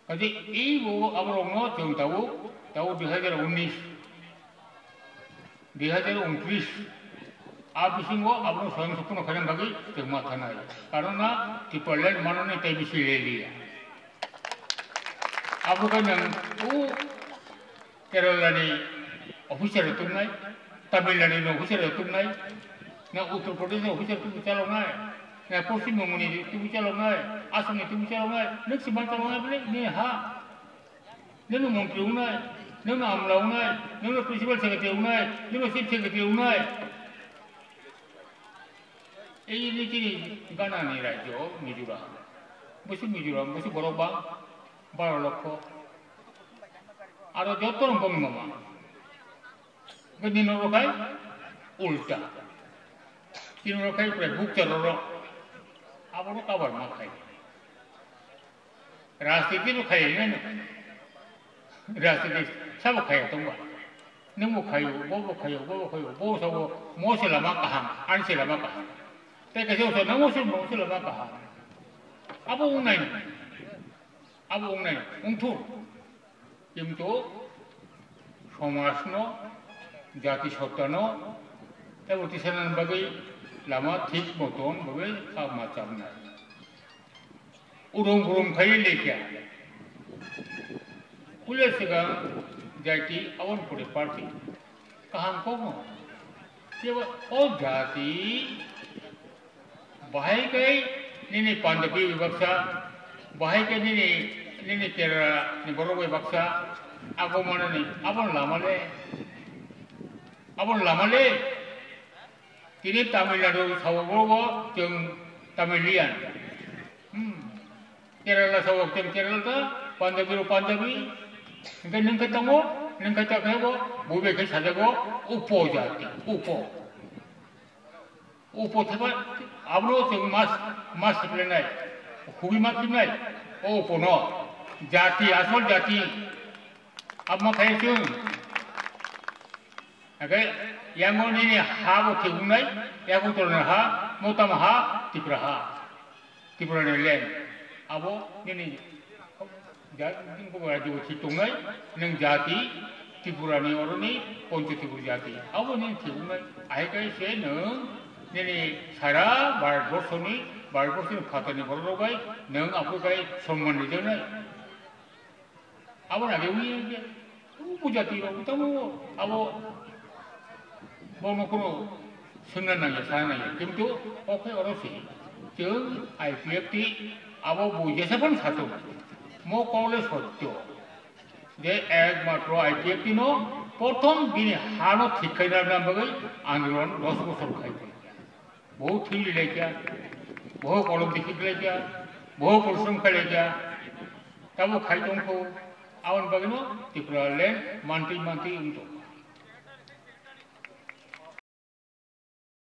Jadi ibu abrongno jeng tahu 2019, 2029 abisinggo abro soang sukuno kadang bagi jeng mathanai. Karena di Poland mana nih TV Silelia. Abu kan yang Kerala ni officer itu nai, Tamil Nadu officer itu nai, na Uttar Pradesh officer itu bicara nai. Nah, Pursi menguni itu bicara ngai, Asam itu bicara ngai, nek si bantal ngai beli, ni ha, ni nu menteri ngai, ni nu amla ngai, ni nu principal secretary ngai, ni nu chief secretary ngai. Ini ciri gana ni rajo Mizoram, musuh borobang, baroloko, ada jotor umpam mama, gini norokai, ulta, kini norokai prebuk terorok. Apa lu kabar makai? Rasti itu kaya ni, rasti itu siapa kaya tu mbak? Nemu kayu, bobo sawo, mau selama kahang, an selama kahang. Tapi kalau saya nemu selama kahang, apa unai? Untuk itu, somasno, jati sotano, tapi di sana bagi lama ठीक मोटोन बगे सब macam ना urung खाई लेके police का जाती oven पुरे party कहाँ को हो ये वो और जाती बाहर गए नहीं पंजाबी विभागसा बाहर गए नहीं तेरा नहीं बरोबर विभागसा आपको माने नहीं अपन लामले Kini Tamil Nadu sawag jeng Tamilian, Kerala sawag jeng Kerala ta, Panjabi, neng ketemu, neng kacakago, bube kesadago, upo jati, upo tepat, ablo jeng mas plenai, kubi mas plenai, upo no, jati asal jati, abma kaya jeng, okay. Yang ini hawa kiunai, yang itu ha, mutam ha, tipra ni lain. Abo ini jadi kita berada di situngai, neng jati, tipra ni orang ni, ponco tipra jati. Abo ni kiunai, ayat saya neng, ini sara barbos ni kata ni berlogai, neng apa kaya soman ni jangan. Abo lagi ni, jati, utamu, abo Bono kono sunan nanya sana ya, কিন্তু oke orang sih, jeng IPFT, abo buja siapa satu, mau college hoto, je ekmatro IPFT no, prothom bini halo thikai na bagai andolon 10 বছর খাইছে, বহু field লেখা, বহু কলম দেখি লেখা, বহু পরিশ্রম করে লেখা, তাবো খাইতংখো, আवन bagai no, tipra len manti untuk